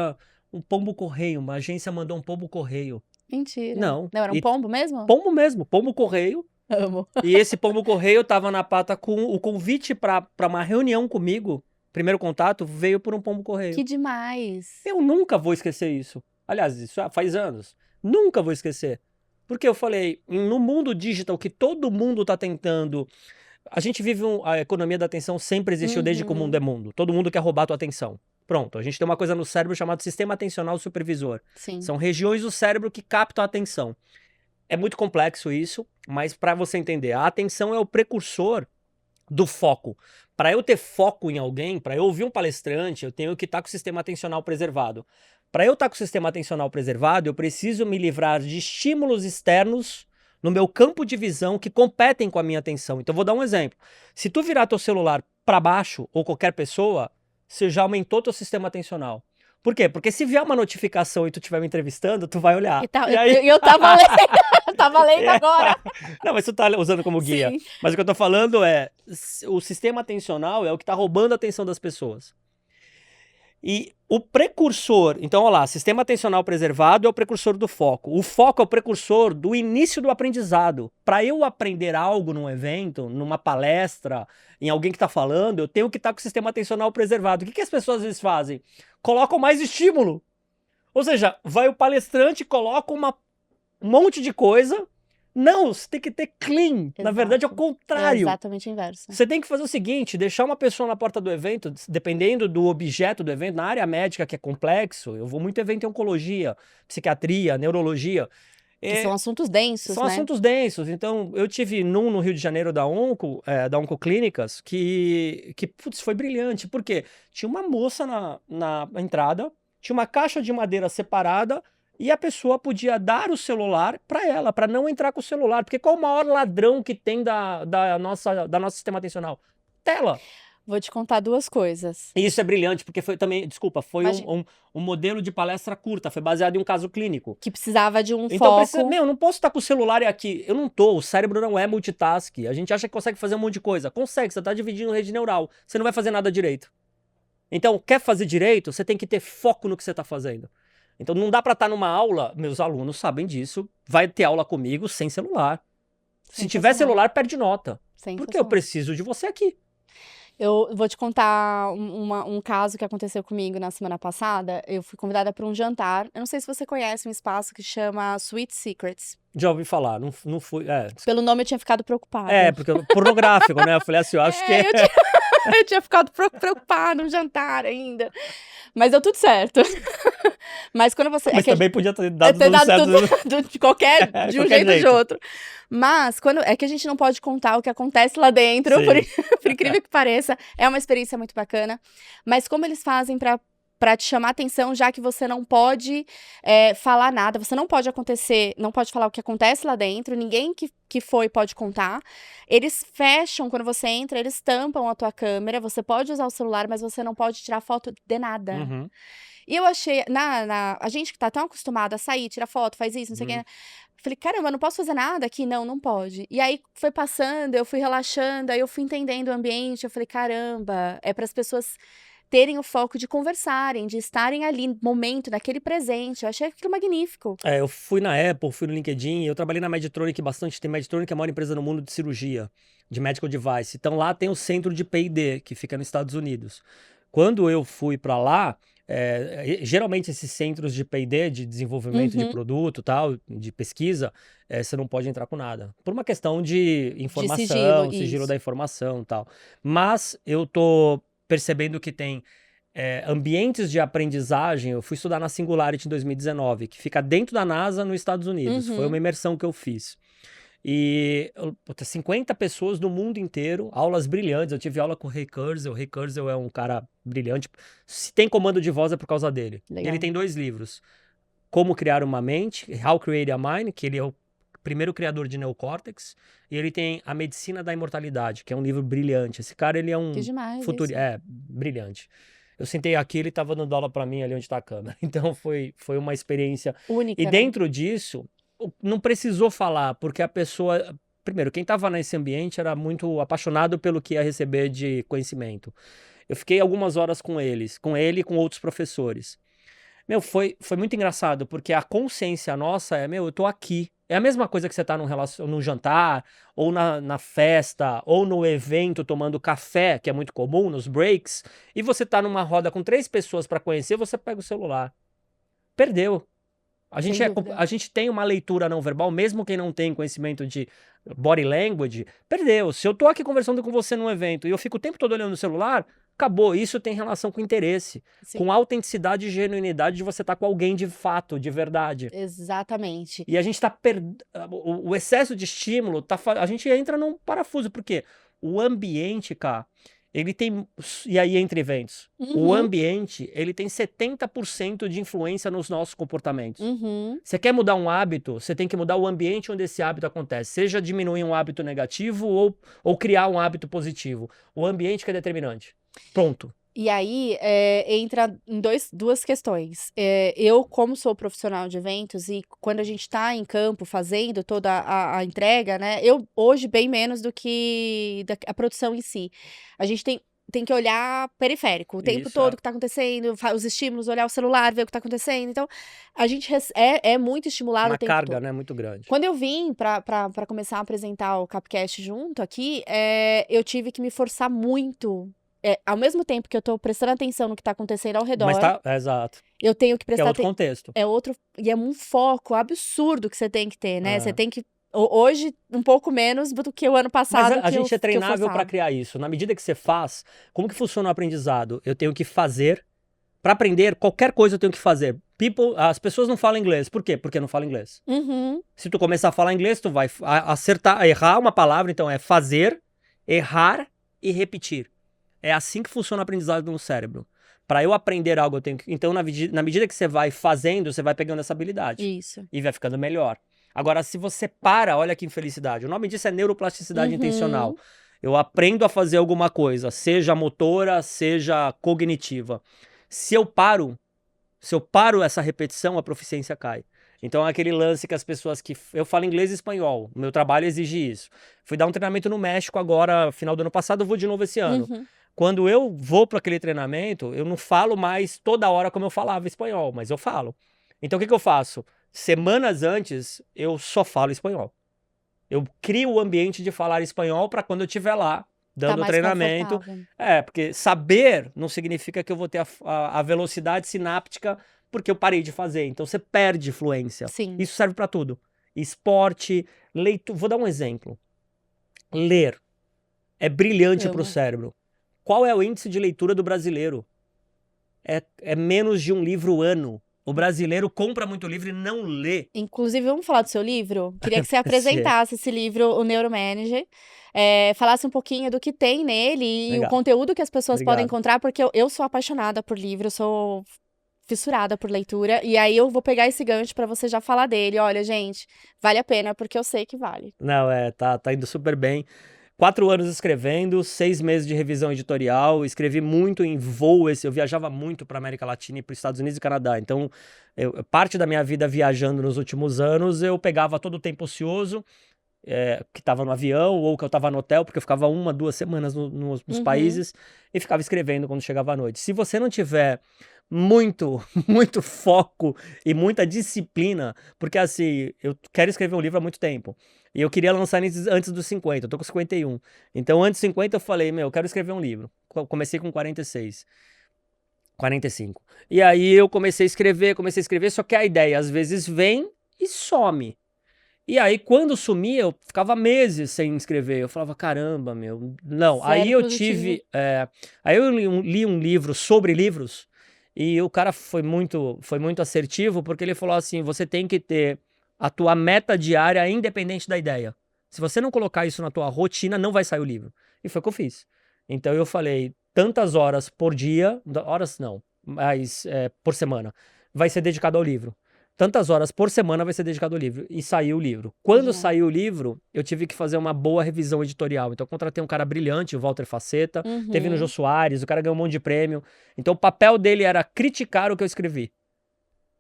um pombo correio, uma agência mandou um pombo correio. Mentira. Não, era um pombo mesmo? Pombo mesmo, pombo correio. Amo. E esse pombo correio tava na pata com o convite pra uma reunião comigo. Primeiro contato veio por um pombo correio. Que demais. Eu nunca vou esquecer isso. Aliás, isso faz anos. Nunca vou esquecer. Porque eu falei, no mundo digital que todo mundo tá tentando... A gente vive a economia da atenção, sempre existiu desde que o mundo é mundo. Todo mundo quer roubar a tua atenção. Pronto, a gente tem uma coisa no cérebro chamada sistema atencional supervisor. Sim. São regiões do cérebro que captam a atenção. É muito complexo isso, mas para você entender, a atenção é o precursor do foco. Para eu ter foco em alguém, para eu ouvir um palestrante, eu tenho que estar com o sistema atencional preservado. Para eu estar com o sistema atencional preservado, eu preciso me livrar de estímulos externos no meu campo de visão que competem com a minha atenção. Então, vou dar um exemplo. Se tu virar teu celular para baixo, ou qualquer pessoa, você já aumentou teu sistema atencional. Por quê? Porque se vier uma notificação e tu estiver me entrevistando, tu vai olhar. Eu tava lendo, tava lendo agora. Não, mas tu tá usando como guia. Sim. Mas o que eu tô falando é, o sistema atencional é o que tá roubando a atenção das pessoas. E o precursor, então olha lá, sistema atencional preservado é o precursor do foco. O foco é o precursor do início do aprendizado. Para eu aprender algo num evento, numa palestra, em alguém que está falando, eu tenho que estar com o sistema atencional preservado. O que as pessoas às vezes fazem? Colocam mais estímulo. Ou seja, vai o palestrante, coloca um monte de coisa. Não, você tem que ter clean. Exato. Na verdade, é o contrário. É exatamente o inverso. Você tem que fazer o seguinte, deixar uma pessoa na porta do evento, dependendo do objeto do evento, na área médica, que é complexo, eu vou muito evento em oncologia, psiquiatria, neurologia. Que são assuntos densos, São né? assuntos densos. Então, eu tive no Rio de Janeiro da Oncoclínicas, que putz, foi brilhante. Por quê? Tinha uma moça na entrada, tinha uma caixa de madeira separada, e a pessoa podia dar o celular para ela, para não entrar com o celular. Porque qual o maior ladrão que tem da nosso sistema atencional? Tela. Vou te contar duas coisas. E isso é brilhante, porque foi também, desculpa, foi Imagina. um modelo de palestra curta, foi baseado em um caso clínico. Que precisava de um Então, foco. eu não posso estar com o celular aqui. Eu não tô, o cérebro não é multitask. A gente acha que consegue fazer um monte de coisa. Consegue, você tá dividindo rede neural. Você não vai fazer nada direito. Então, quer fazer direito, você tem que ter foco no que você tá fazendo. Então não dá para estar numa aula, meus alunos sabem disso, vai ter aula comigo sem celular. Se tiver celular, perde nota. Porque eu preciso de você aqui. Eu vou te contar um caso que aconteceu comigo na semana passada. Eu fui convidada para um jantar. Eu não sei se você conhece um espaço que chama Sweet Secrets. Já ouvi falar, não fui. Pelo nome eu tinha ficado preocupada. Porque pornográfico, né? Eu falei assim, eu acho que eu tinha ficado preocupada no jantar ainda. Mas deu tudo certo. Mas quando você... Mas também podia ter dado tudo certo. De qualquer de um jeito ou de outro. Mas é que a gente não pode contar o que acontece lá dentro, por incrível que pareça. É uma experiência muito bacana. Mas como eles fazem para te chamar atenção, já que você não pode falar nada, você não pode falar o que acontece lá dentro, ninguém que foi pode contar. Eles fecham, quando você entra, eles tampam a tua câmera, você pode usar o celular, mas você não pode tirar foto de nada. Uhum. E eu achei, a gente que tá tão acostumada a sair, tirar foto, faz isso, não sei o que. Falei, caramba, eu não posso fazer nada aqui? Não pode. E aí foi passando, eu fui relaxando, aí eu fui entendendo o ambiente, eu falei, caramba, é para as pessoas terem o foco de conversarem, de estarem ali no momento, naquele presente. Eu achei aquilo magnífico. Eu fui na Apple, fui no LinkedIn, eu trabalhei na Medtronic bastante. Tem Medtronic, é a maior empresa no mundo de cirurgia, de medical device. Então lá tem o centro de P&D, que fica nos Estados Unidos. Quando eu fui para lá, geralmente esses centros de P&D, de desenvolvimento de produto, tal, de pesquisa, você não pode entrar com nada. Por uma questão de informação, de sigilo da informação e tal. Mas eu tô percebendo que tem ambientes de aprendizagem. Eu fui estudar na Singularity em 2019, que fica dentro da NASA nos Estados Unidos. Foi uma imersão que eu fiz. E 50 pessoas do mundo inteiro, aulas brilhantes. Eu tive aula com o Ray Kurzweil. O Ray Kurzweil é um cara brilhante. Se tem comando de voz é por causa dele. Legal. Ele tem 2 livros. Como Criar uma Mente, How Create a Mind, que ele é o primeiro criador de neocórtex, e ele tem A Medicina da Imortalidade, que é um livro brilhante. Esse cara, ele é um futuro, brilhante. Eu sentei aqui, ele estava dando aula para mim ali onde está a câmera. Então foi uma experiência única. E dentro disso, não precisou falar, porque a pessoa... Primeiro, quem estava nesse ambiente era muito apaixonado pelo que ia receber de conhecimento. Eu fiquei algumas horas com ele e com outros professores. Foi muito engraçado, porque a consciência nossa eu tô aqui. É a mesma coisa que você tá num jantar, ou na festa, ou no evento tomando café, que é muito comum, nos breaks, e você tá numa roda com 3 pessoas para conhecer, você pega o celular. Perdeu. A gente tem uma leitura não verbal, mesmo quem não tem conhecimento de body language, perdeu. Se eu tô aqui conversando com você num evento e eu fico o tempo todo olhando no celular, acabou. Isso tem relação com interesse, com autenticidade e genuinidade de você estar com alguém de fato, de verdade. Exatamente. E a gente tá o excesso de estímulo, a gente entra num parafuso, porque o ambiente, cara, ele tem... E aí, entre eventos, o ambiente, ele tem 70% de influência nos nossos comportamentos. Você quer mudar um hábito, você tem que mudar o ambiente onde esse hábito acontece. Seja diminuir um hábito negativo ou criar um hábito positivo. O ambiente que é determinante. Pronto. E aí, entra em duas questões. Eu, como sou profissional de eventos, e quando a gente está em campo fazendo toda a entrega, né? Eu, hoje, bem menos do que a produção em si. A gente tem que olhar periférico, o tempo Isso, todo que está acontecendo, os estímulos, olhar o celular, ver o que está acontecendo. Então, a gente é muito estimulado uma o tempo carga, todo. né, muito grande. Quando eu vim para começar a apresentar o Capcast junto aqui, eu tive que me forçar muito. Ao mesmo tempo que eu tô prestando atenção no que tá acontecendo ao Mas redor, tá, exato. eu tenho que Que é prestar outro atenção. contexto. E é um foco absurdo que você tem que ter, né? Você É. tem que. Hoje, um pouco menos do que o ano Mas passado a gente é que eu treinável para forçava. criar isso. Na medida que você faz, como que funciona o aprendizado? Eu tenho que fazer. Para aprender, qualquer coisa eu tenho que fazer. As pessoas não falam inglês. Por quê? Porque não falam inglês. Uhum, Se tu começar a falar inglês, tu vai acertar, errar uma palavra, então é fazer, errar e repetir. É assim que funciona o aprendizado no cérebro. Para eu aprender algo, eu tenho que. Então, na medida que você vai fazendo, você vai pegando essa habilidade. isso. E vai ficando melhor. Agora, se você para, olha que infelicidade. O nome disso é neuroplasticidade intencional. Uhum, Eu aprendo a fazer alguma coisa, seja motora, seja cognitiva. Se eu paro, se eu paro essa repetição, a proficiência cai. Então, é aquele lance que as pessoas que. Eu falo inglês e espanhol, o meu trabalho exige isso. Fui dar um treinamento no México agora, final do ano passado, eu vou de novo esse ano. uhum. Quando eu vou para aquele treinamento, eu não falo mais toda hora como eu falava espanhol, mas eu falo. Então, o que eu faço? Semanas antes, eu só falo espanhol. Eu crio o ambiente de falar espanhol para quando eu estiver lá, Tá dando o mais treinamento. confortável. Porque saber não significa que eu vou ter a velocidade sináptica porque eu parei de fazer. Então você perde fluência. Sim, Isso serve para tudo. Esporte, leitura. Vou dar um exemplo. Ler é brilhante para o amo. cérebro. Qual é o índice de leitura do brasileiro? É menos de um livro ano. O brasileiro compra muito livro e não lê. Inclusive, vamos falar do seu livro? Queria que você Sim, apresentasse esse livro, O Neuromanager, falasse um pouquinho do que tem nele e o legal. conteúdo que as pessoas podem Obrigado. encontrar, porque eu sou apaixonada por livro, eu sou fissurada por leitura, e aí eu vou pegar esse gancho para você já falar dele. Olha, gente, vale a pena, porque eu sei que vale. Não, tá indo super bem. 4 anos escrevendo, 6 meses de revisão editorial, escrevi muito em voo, eu viajava muito para América Latina e para os Estados Unidos e Canadá, então parte da minha vida viajando nos últimos anos, eu pegava todo o tempo ocioso, que estava no avião ou que eu estava no hotel, porque eu ficava 1, 2 semanas nos Uhum, países e ficava escrevendo quando chegava à noite. Se você não tiver muito, muito foco e muita disciplina, porque assim, eu quero escrever um livro há muito tempo. E eu queria lançar antes dos 50, eu tô com 51. Então, antes dos 50, eu falei, meu, eu quero escrever um livro. Comecei com 46, 45. E aí eu comecei a escrever, só que a ideia às vezes vem e some. E aí, quando sumia, eu ficava meses sem escrever. Eu falava, caramba, meu. Não. Aí zero eu produtivo. tive. Aí eu li um livro sobre livros. E o cara foi muito assertivo, porque ele falou assim: você tem que ter a tua meta diária independente da ideia. Se você não colocar isso na tua rotina, não vai sair o livro. E foi o que eu fiz. Então eu falei, tantas horas por dia, horas não, mas por semana, vai ser dedicado ao livro. Tantas horas por semana vai ser dedicado ao livro. E saiu o livro. Quando Legal. saiu o livro, eu tive que fazer uma boa revisão editorial. Então, eu contratei um cara brilhante, o Walter Faceta. Teve no Jô Uhum. Soares, o cara ganhou um monte de prêmio. Então, o papel dele era criticar o que eu escrevi.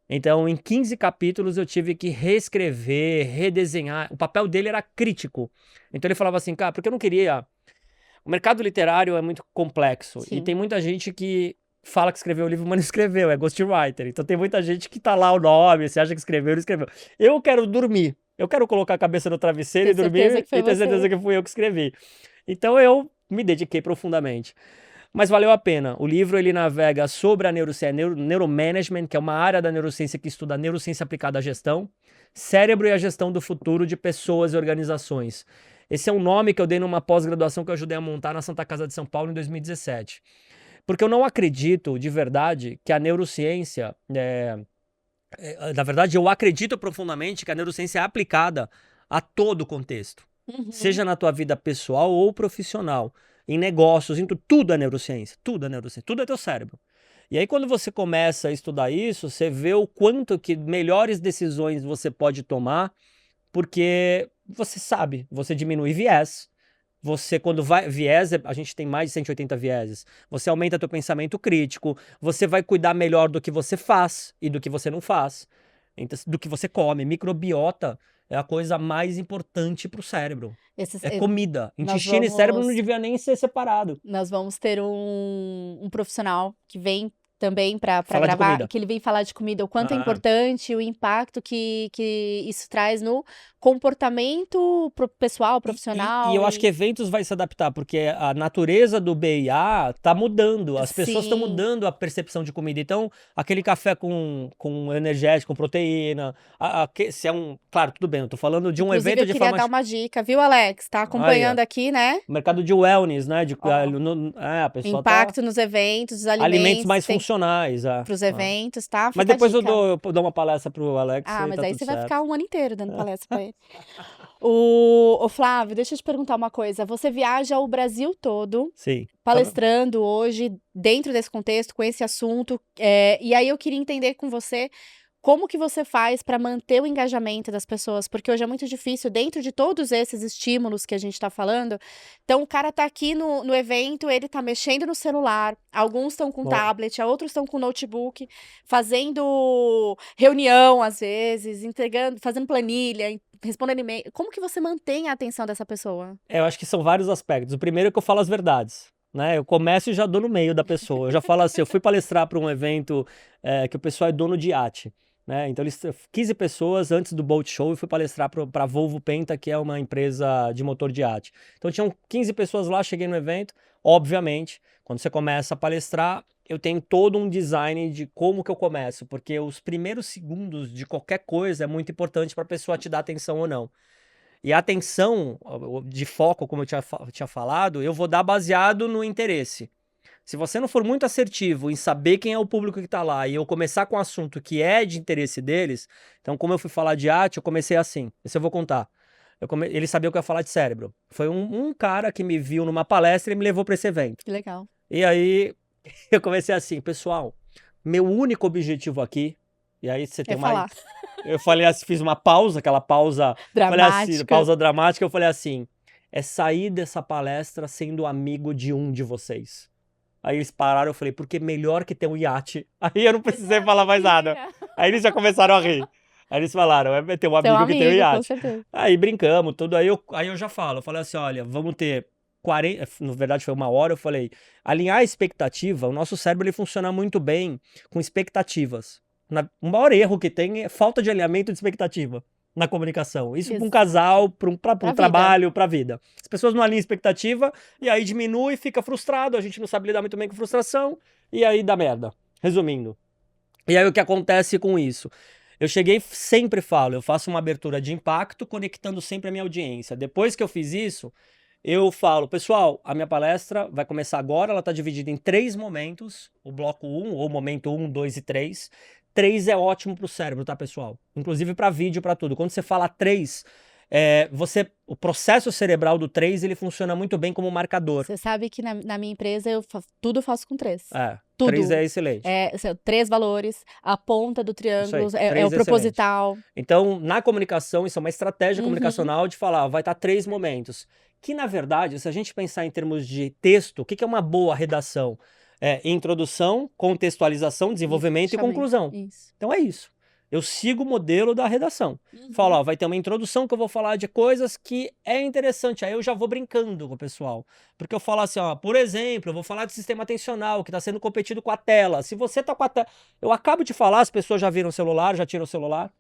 Então, em 15 capítulos, eu tive que reescrever, redesenhar. O papel dele era crítico. Então, ele falava assim, cara, porque eu não queria. O mercado literário é muito complexo. E Sim. tem muita gente que fala que escreveu o livro, mas não escreveu, é ghostwriter. Então tem muita gente que tá lá o nome, você acha que escreveu, não escreveu. Eu quero dormir. Eu quero colocar a cabeça no travesseiro e Ter certeza dormir que e foi ter certeza você. que fui eu que escrevi. Então eu me dediquei profundamente. Mas valeu a pena. O livro ele navega sobre a neurociência, neuromanagement, que é uma área da neurociência que estuda a neurociência aplicada à gestão, cérebro e a gestão do futuro de pessoas e organizações. Esse é um nome que eu dei numa pós-graduação que eu ajudei a montar na Santa Casa de São Paulo em 2017. Porque eu não acredito de verdade que a neurociência. Na verdade, eu acredito profundamente que a neurociência é aplicada a todo contexto. Uhum. Seja na tua vida pessoal ou profissional. Em negócios, em tudo é neurociência. Tudo é neurociência. Tudo é teu cérebro. E aí, quando você começa a estudar isso, você vê o quanto que melhores decisões você pode tomar, porque você sabe, você diminui viés, você quando vai, viés, a gente tem mais de 180 vieses, você aumenta teu pensamento crítico, você vai cuidar melhor do que você faz e do que você não faz, então, do que você come. Microbiota é a coisa mais importante pro cérebro. Esses, É comida. nós Intestino e cérebro não vamos, devia nem ser separado. nós vamos ter um profissional que vem também para Fala de gravar, comida. que ele vem falar de comida, o quanto é Ah, importante, o impacto que isso traz no comportamento pessoal, e profissional. eu acho que eventos vai se adaptar, porque a natureza do BIA tá mudando, as pessoas estão Sim. mudando a percepção de comida. Então, aquele café com energético, com proteína, se é um... Claro, tudo bem, eu tô falando de um Inclusive, evento eu de queria forma... dar uma dica, viu, Alex? Tá acompanhando Olha, aqui, né? mercado de wellness, né? Ó, A pessoa tá... impacto nos eventos, os Alimentos alimentos, mais tem funcionais, para os eventos, tá? Mas Fica a depois dica. eu dou uma palestra pro Alex Ah, e mas tá aí tudo você vai certo. ficar um ano inteiro dando palestra pra ele. Ô Flávio, deixa eu te perguntar uma coisa. Você viaja o Brasil todo Sim. palestrando hoje dentro desse contexto, com esse assunto, e aí eu queria entender com você como que você faz para manter o engajamento das pessoas, porque hoje é muito difícil, dentro de todos esses estímulos que a gente está falando. Então, o cara tá aqui no evento, ele tá mexendo no celular, alguns estão com Bom. tablet, outros estão com notebook, fazendo reunião, às vezes, entregando, fazendo planilha, respondendo e-mail. Como que você mantém a atenção dessa pessoa? Eu acho que são vários aspectos. O primeiro é que eu falo as verdades, né? Eu começo e já dou no meio da pessoa. Eu já falo assim, eu fui palestrar para um evento que o pessoal é dono de iate, né? Então, 15 pessoas antes do Boat Show, eu fui palestrar para a Volvo Penta, que é uma empresa de motor de iate. Então, tinham 15 pessoas lá, cheguei no evento. Obviamente, quando você começa a palestrar, eu tenho todo um design de como que eu começo, porque os primeiros segundos de qualquer coisa é muito importante para a pessoa te dar atenção ou não. E a atenção de foco, como eu tinha falado, eu vou dar baseado no interesse. Se você não for muito assertivo em saber quem é o público que está lá e eu começar com um assunto que é de interesse deles, então como eu fui falar de arte, eu comecei assim, isso eu vou contar. Ele sabia que eu ia falar de cérebro. Foi um cara que me viu numa palestra e me levou para esse evento. Que legal. E aí eu comecei assim, pessoal, meu único objetivo aqui, e aí você tem falar. Eu falei assim, fiz uma pausa, aquela pausa... Falei assim, pausa dramática, eu falei assim, é sair dessa palestra sendo amigo de um de vocês. Aí eles pararam, eu falei, porque melhor que ter um iate. Aí eu não precisei falar mais nada. Aí eles já começaram a rir. Aí eles falaram, é ter um amigo que tem um iate. Com certeza. Aí brincamos, tudo. Aí eu já falo, eu falei assim, olha, vamos ter 40... Na verdade foi 1 hora, eu falei, alinhar a expectativa, o nosso cérebro ele funciona muito bem com expectativas. O maior erro que tem é falta de alinhamento de expectativa na comunicação. Isso para um casal, para um trabalho, para a vida. As pessoas não alinham expectativa e aí diminui, fica frustrado, a gente não sabe lidar muito bem com frustração e aí dá merda. Resumindo. E aí o que acontece com isso? Eu sempre falo, eu faço uma abertura de impacto conectando sempre a minha audiência. Depois que eu fiz isso, eu falo, pessoal, a minha palestra vai começar agora, ela está dividida em 3 momentos, o bloco 1, ou momento 1, 2 e 3. 3 é ótimo pro cérebro, tá, pessoal? Inclusive para vídeo, para tudo. Quando você fala 3, o processo cerebral do 3, ele funciona muito bem como marcador. Você sabe que na minha empresa tudo eu faço com 3. Tudo. 3 é excelente. 3 valores, a ponta do triângulo, aí, é o proposital. Então, na comunicação, isso é uma estratégia comunicacional de falar, vai estar 3 momentos. Que, na verdade, se a gente pensar em termos de texto, o que é uma boa redação? Introdução, contextualização, desenvolvimento e conclusão. Isso. Então é isso. Eu sigo o modelo da redação. Falo, ó, vai ter uma introdução que eu vou falar de coisas que é interessante. Aí eu já vou brincando com o pessoal. Porque eu falo assim, ó, por exemplo, eu vou falar de sistema atencional que está sendo competido com a tela. Se você tá com a tela... Eu acabo de falar, as pessoas já viram o celular, já tiram o celular.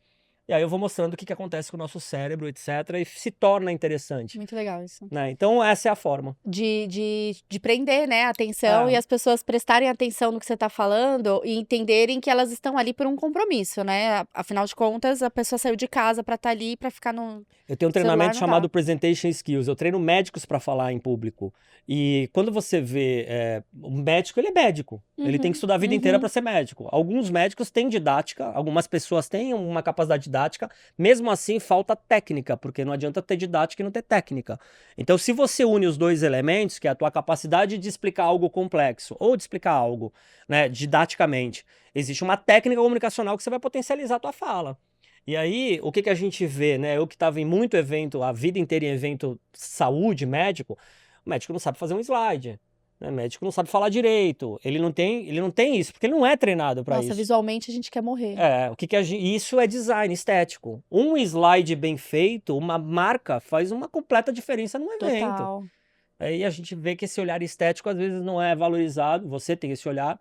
E aí eu vou mostrando o que acontece com o nosso cérebro, etc. E se torna interessante. Muito legal isso. Né? Então essa é a forma. De prender, né, a atenção e as pessoas prestarem atenção no que você está falando e entenderem que elas estão ali por um compromisso, né? Afinal de contas, a pessoa saiu de casa para estar ali, para ficar no... Eu tenho um treinamento chamado Presentation Skills. Eu treino médicos para falar em público. E quando você vê o médico, ele é médico. Ele tem que estudar a vida inteira para ser médico. Alguns médicos têm didática, algumas pessoas têm uma capacidade didática. Mesmo assim, falta técnica, porque não adianta ter didática e não ter técnica. Então, se você une os 2 elementos, que é a tua capacidade de explicar algo complexo ou de explicar algo, né, didaticamente, existe uma técnica comunicacional que você vai potencializar a tua fala. E aí, o que a gente vê, né? Eu que estava em muito evento, a vida inteira em evento saúde, médico, o médico não sabe fazer um slide, né? O médico não sabe falar direito, ele não tem isso, porque ele não é treinado para Nossa, isso. visualmente a gente quer morrer. Isso é design estético. Um slide bem feito, uma marca, faz uma completa diferença no evento. Total. Aí a gente vê que esse olhar estético às vezes não é valorizado, você tem esse olhar,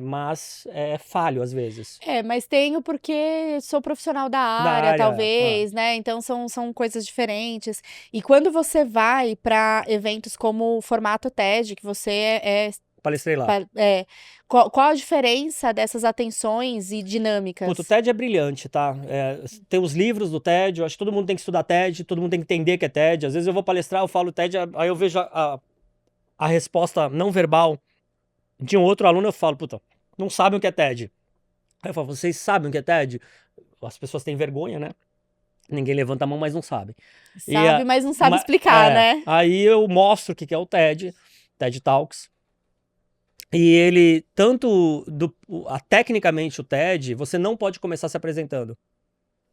mas é falho às vezes. Mas tenho porque sou profissional da Da área, área, talvez, né? Então são coisas diferentes. E quando você vai para eventos como o formato TED, que você palestrei lá. Qual a diferença dessas atenções e dinâmicas? Puta, o TED é brilhante, tá? Tem os livros do TED, eu acho que todo mundo tem que estudar TED, todo mundo tem que entender que é TED. Às vezes eu vou palestrar, eu falo TED, aí eu vejo a resposta não verbal de um outro aluno, eu falo, puta, não sabem o que é TED. Aí eu falo, vocês sabem o que é TED? As pessoas têm vergonha, né? Ninguém levanta a mão, mas não sabe. Sabe, mas não sabe explicar, né? Aí eu mostro o que é o TED, TED Talks. E ele, tecnicamente o TED, você não pode começar se apresentando.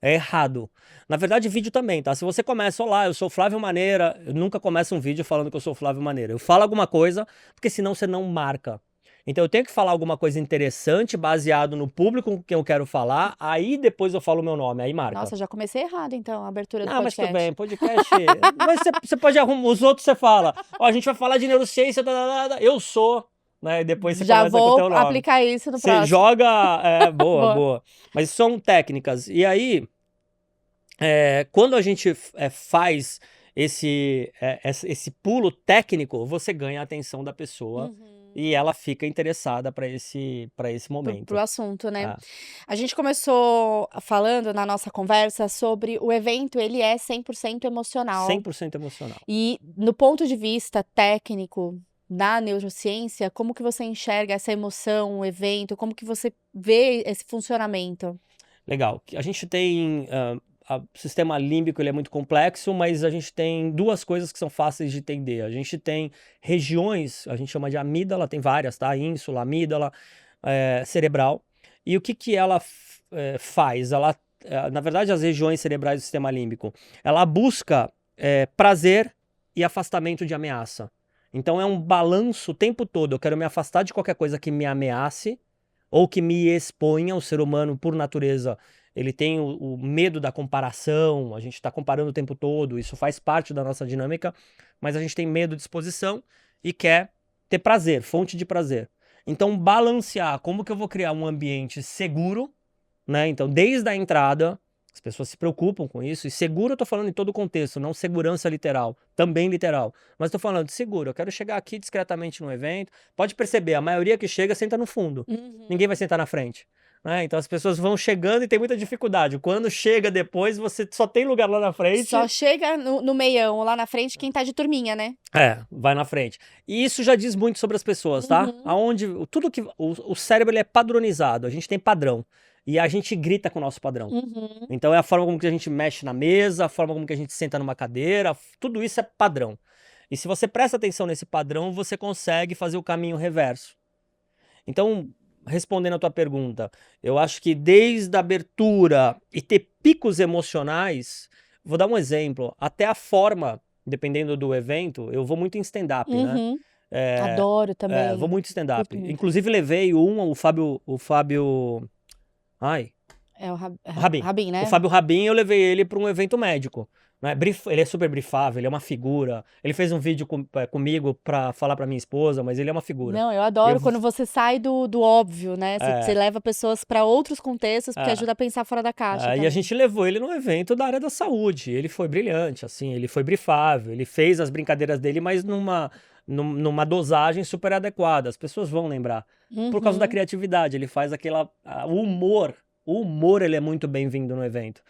É errado. Na verdade, vídeo também, tá? Se você começa, olá, eu sou Flávio Maneira, eu nunca começo um vídeo falando que eu sou Flávio Maneira. Eu falo alguma coisa, porque senão você não marca. Então eu tenho que falar alguma coisa interessante, baseado no público com quem eu quero falar, aí depois eu falo o meu nome, aí marca. Nossa, já comecei errado, então, a abertura do Não, mas podcast. tudo bem, podcast... mas você pode arrumar, os outros você fala, a gente vai falar de neurociência, eu sou... Né? E depois você Já começa com o teu vou nome. aplicar isso no Você próximo. joga... boa. Mas são técnicas. E aí, quando a gente faz esse pulo técnico, você ganha a atenção da pessoa e ela fica interessada para esse momento. Pro assunto, né? A gente começou falando na nossa conversa sobre o evento, ele é 100% emocional. 100% emocional. E no ponto de vista técnico da neurociência, como que você enxerga essa emoção, o evento, como que você vê esse funcionamento? Legal. A gente tem... o sistema límbico ele é muito complexo, mas a gente tem duas coisas que são fáceis de entender. A gente tem regiões, a gente chama de amígdala, tem várias, tá? Ínsula, amígdala, cerebral. E o que ela faz? Ela, na verdade, as regiões cerebrais do sistema límbico, ela busca prazer e afastamento de ameaça. Então é um balanço o tempo todo. Eu quero me afastar de qualquer coisa que me ameace ou que me exponha. O ser humano, por natureza, ele tem o medo da comparação, a gente está comparando o tempo todo, isso faz parte da nossa dinâmica, mas a gente tem medo de exposição e quer ter prazer, fonte de prazer. Então, balancear como que eu vou criar um ambiente seguro, né? Então, desde a entrada, as pessoas se preocupam com isso, e seguro eu tô falando em todo o contexto, não segurança literal, também literal, mas tô falando de seguro, eu quero chegar aqui discretamente no evento, pode perceber, a maioria que chega senta no fundo, ninguém vai sentar na frente. Então as pessoas vão chegando e tem muita dificuldade. Quando chega depois, você só tem lugar lá na frente. Só chega no meião, lá na frente, quem tá de turminha, né? Vai na frente. E isso já diz muito sobre as pessoas, tá? Tudo que... O cérebro ele é padronizado, a gente tem padrão. E a gente grita com o nosso padrão. Então é a forma como que a gente mexe na mesa, a forma como que a gente senta numa cadeira, tudo isso é padrão. E se você presta atenção nesse padrão, você consegue fazer o caminho reverso. Então... Respondendo a tua pergunta, eu acho que desde a abertura e ter picos emocionais, vou dar um exemplo, até a forma, dependendo do evento, eu vou muito em stand-up, né? Adoro também. Vou muito em stand-up. Inclusive levei o Fábio... Ai... É o Rabin. Rabin, né? O Fábio Rabin, eu levei ele para um evento médico. Né? Ele é super brifável, ele é uma figura. Ele fez um vídeo comigo para falar para minha esposa, mas ele é uma figura. Não, eu adoro quando você sai do óbvio, né? Você leva pessoas para outros contextos, porque ajuda a pensar fora da caixa. E a gente levou ele num evento da área da saúde. Ele foi brilhante, assim, ele foi brifável, ele fez as brincadeiras dele, mas numa dosagem super adequada. As pessoas vão lembrar. Por causa da criatividade, ele faz o humor. O humor ele é muito bem-vindo no evento.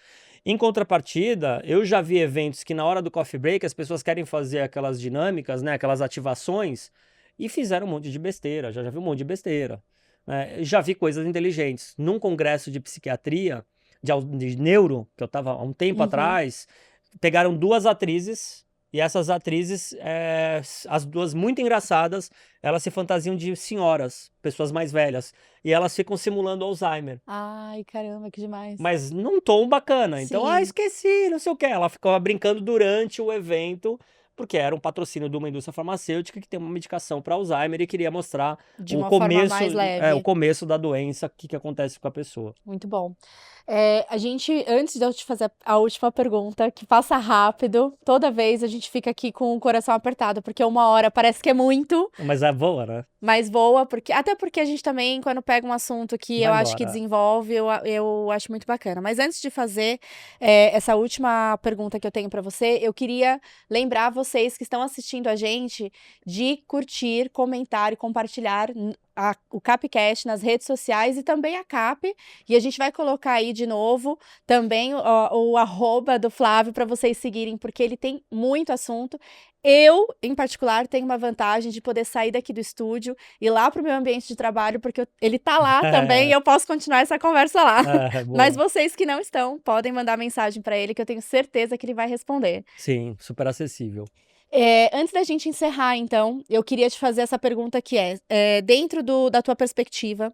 Em contrapartida, eu já vi eventos que na hora do coffee break as pessoas querem fazer aquelas dinâmicas, né, aquelas ativações, e fizeram um monte de besteira, já vi um monte de besteira. Né? Já vi coisas inteligentes. Num congresso de psiquiatria, de neuro, que eu estava há um tempo atrás, pegaram duas atrizes E essas atrizes, as duas muito engraçadas, elas se fantasiam de senhoras, pessoas mais velhas. E elas ficam simulando Alzheimer. Ai, caramba, que demais. Mas num tom bacana. Então, Sim. esqueci, não sei o quê. Ela ficava brincando durante o evento, porque era um patrocínio de uma indústria farmacêutica que tem uma medicação para Alzheimer e queria mostrar De o uma forma começo, mais o leve. começo da doença, o que acontece com a pessoa. Muito bom. A gente, antes de eu te fazer a última pergunta, que passa rápido, toda vez a gente fica aqui com o coração apertado, porque 1 hora parece que é muito, Mas é boa, né? mas voa, até porque a gente também, quando pega um assunto que Vai eu acho que embora. desenvolve, eu acho muito bacana. Mas antes de fazer essa última pergunta que eu tenho para você, eu queria lembrar vocês que estão assistindo a gente de curtir, comentar e compartilhar o Capcast nas redes sociais e também a Cap. E a gente vai colocar aí de novo também o arroba do Flávio para vocês seguirem, porque ele tem muito assunto. Eu, em particular, tenho uma vantagem de poder sair daqui do estúdio, ir lá para o meu ambiente de trabalho, porque ele tá lá também e eu posso continuar essa conversa lá. Mas vocês que não estão, podem mandar mensagem para ele, que eu tenho certeza que ele vai responder. Sim, super acessível. Antes da gente encerrar, então, eu queria te fazer essa pergunta que dentro da tua perspectiva,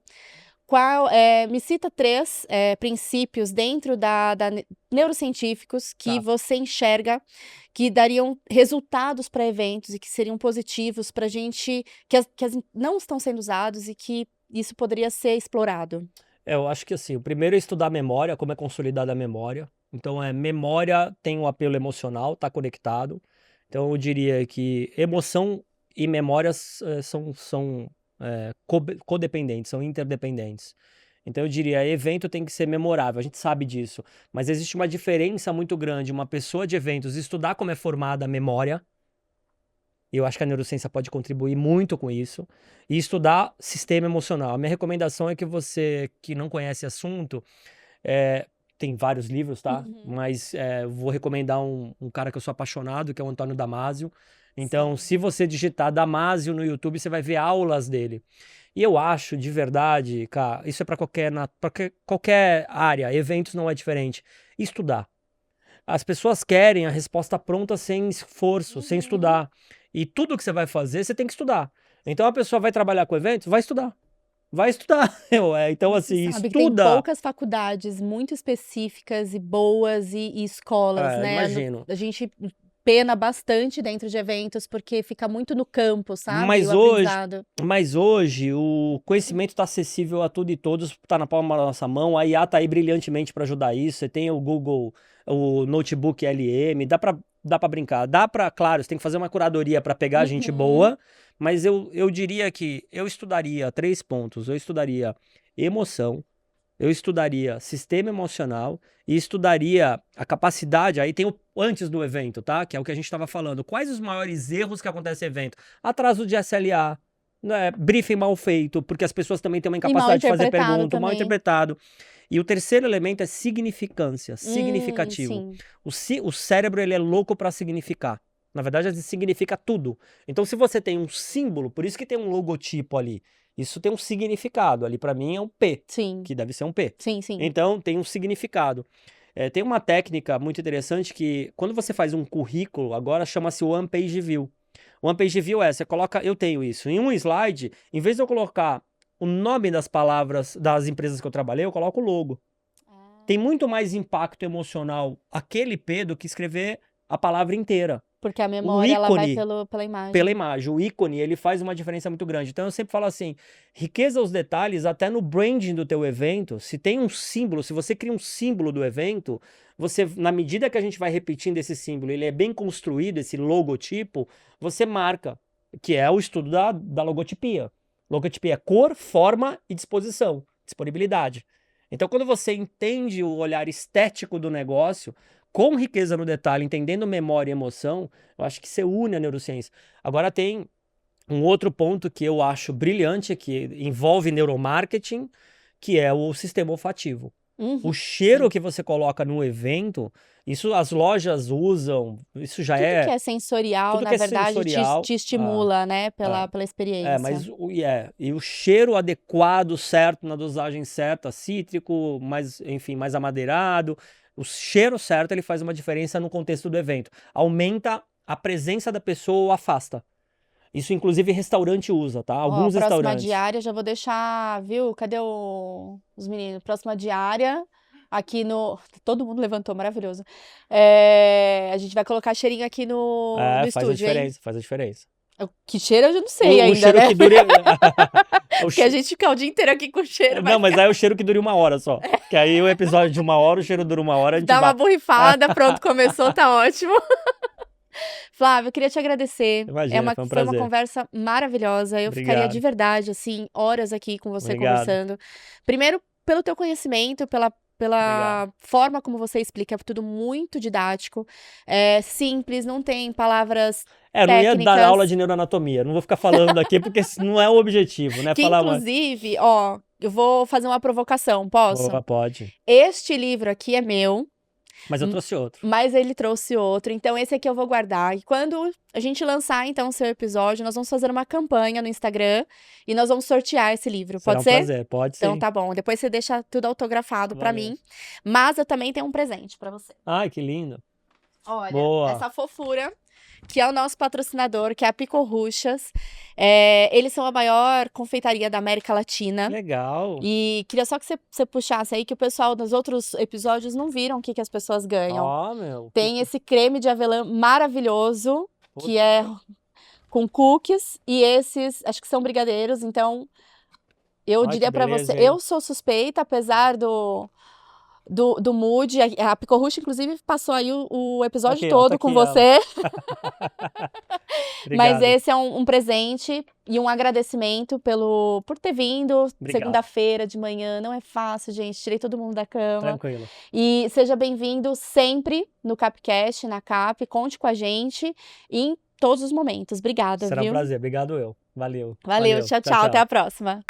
me cita 3 princípios dentro da neurocientíficos que você enxerga que dariam resultados para eventos e que seriam positivos para a gente, que não estão sendo usados e que isso poderia ser explorado. Eu acho que assim, o primeiro é estudar a memória, como é consolidada a memória. Então, memória tem um apelo emocional, tá conectado. Então, eu diria que emoção e memórias são codependentes, são interdependentes. Então, eu diria, evento tem que ser memorável, a gente sabe disso. Mas existe uma diferença muito grande, uma pessoa de eventos estudar como é formada a memória. Eu acho que a neurociência pode contribuir muito com isso. E estudar sistema emocional. A minha recomendação é que você que não conhece assunto, tem vários livros, tá? Mas vou recomendar um cara que eu sou apaixonado, que é o Antônio Damasio. Então, se você digitar Damasio no YouTube, você vai ver aulas dele. E eu acho, de verdade, cara, isso é para qualquer área, eventos não é diferente. Estudar. As pessoas querem a resposta pronta sem esforço, sem estudar. E tudo que você vai fazer, você tem que estudar. Então, a pessoa vai trabalhar com eventos, vai estudar. Vai estudar. Então, assim, Sabe que tem estuda. poucas faculdades muito específicas e boas e escolas, né? Imagino. A gente pena bastante dentro de eventos porque fica muito no campo, sabe? Mas hoje o conhecimento está acessível a tudo e todos, está na palma da nossa mão. A IA está aí brilhantemente para ajudar isso. Você tem o Google, o Notebook LM, dá para brincar. Claro, você tem que fazer uma curadoria para pegar gente boa, mas eu diria que eu estudaria 3 pontos. Eu estudaria emoção, eu estudaria sistema emocional e estudaria a capacidade, aí tem o antes do evento, tá? Que é o que a gente estava falando. Quais os maiores erros que acontecem no evento? Atraso de SLA, né? Briefing mal feito, porque as pessoas também têm uma incapacidade de fazer pergunta, mal interpretado. E o terceiro elemento é significância, significativo. O cérebro, ele é louco para significar. Na verdade, ele significa tudo. Então, se você tem um símbolo, por isso que tem um logotipo ali, isso tem um significado. Ali, para mim, é um P, que deve ser um P. Então, tem um significado. Tem uma técnica muito interessante que, quando você faz um currículo, agora chama-se One Page View. One Page View você coloca, eu tenho isso, em um slide, em vez de eu colocar o nome das palavras das empresas que eu trabalhei, eu coloco o logo. Tem muito mais impacto emocional aquele P do que escrever a palavra inteira. Porque a memória, ela vai pela imagem. Pela imagem. O ícone, ele faz uma diferença muito grande. Então, eu sempre falo assim, riqueza aos detalhes, até no branding do teu evento, se tem um símbolo, se você cria um símbolo do evento, você, na medida que a gente vai repetindo esse símbolo, ele é bem construído, esse logotipo, você marca, que é o estudo da logotipia. Logotipia é cor, forma e disposição, disponibilidade. Então, quando você entende o olhar estético do negócio, com riqueza no detalhe, entendendo memória e emoção, eu acho que você une a neurociência. Agora tem um outro ponto que eu acho brilhante, que envolve neuromarketing, que é o sistema olfativo. O cheiro que você coloca no evento, isso as lojas usam, isso já tudo que é sensorial, na verdade, te estimula, né, pela experiência. E o cheiro adequado, certo, na dosagem certa, cítrico, enfim, mais amadeirado, o cheiro certo, ele faz uma diferença no contexto do evento. Aumenta a presença da pessoa o afasta. Isso, inclusive, restaurante usa, tá? Alguns próxima restaurantes. diária, já vou deixar, viu? Cadê os meninos? Próxima diária, aqui no... Todo mundo levantou, maravilhoso. A gente vai colocar cheirinho aqui no Faz a estúdio, hein? diferença, faz a diferença. Que cheiro eu já não sei O ainda, cheiro né? que dure... Porque a gente fica o dia inteiro aqui com cheiro. Não, mas aí é o cheiro que dure 1 hora só. Que aí o episódio de 1 hora, o cheiro dura 1 hora, a gente Dá uma bate. borrifada, pronto, começou, tá ótimo. Flávio, eu queria te agradecer. Imagina, foi um Foi uma prazer. conversa maravilhosa. Eu ficaria Obrigado. de verdade, assim, horas aqui com você Obrigado. conversando. Primeiro, pelo teu conhecimento, pela Obrigado. forma como você explica, é tudo muito didático. É simples, não tem palavras Eu não ia dar técnicas. aula de neuroanatomia, não vou ficar falando aqui porque esse não é o objetivo, né? Que, Falar inclusive, ó, eu vou fazer uma provocação, posso? Boa, pode. Este livro aqui é meu, Mas eu trouxe outro. mas ele trouxe outro, então esse aqui eu vou guardar. E quando a gente lançar, então, o seu episódio, nós vamos fazer uma campanha no Instagram e nós vamos sortear esse livro. Será Pode um ser? prazer, pode ser. Então tá bom. Depois você deixa tudo autografado pra Valeu. mim. Mas eu também tenho um presente pra você. Ai, que lindo. Olha, Boa. essa fofura, que é o nosso patrocinador, que é a Picorruchas. Eles são a maior confeitaria da América Latina. Legal. E queria só que você puxasse aí, que o pessoal nos outros episódios não viram o que as pessoas ganham. Ó, meu. Tem esse creme de avelã maravilhoso, que é com cookies, e esses, acho que são brigadeiros, então eu Ai, diria que pra beleza, você, hein? eu sou suspeita, apesar do mood, a Picorrucha, inclusive, passou aí o episódio Aqui, ó, todo tá com aqui ela. você. Mas Obrigado. esse é um presente e um agradecimento por ter vindo. Obrigado. Segunda-feira de manhã, não é fácil, gente. Tirei todo mundo da cama. Tranquilo. E seja bem-vindo sempre no Capcast, na Cap. Conte com a gente em todos os momentos. Obrigada, Será viu? um prazer. Obrigado eu. Valeu. Valeu, tchau, tchau. Até a próxima.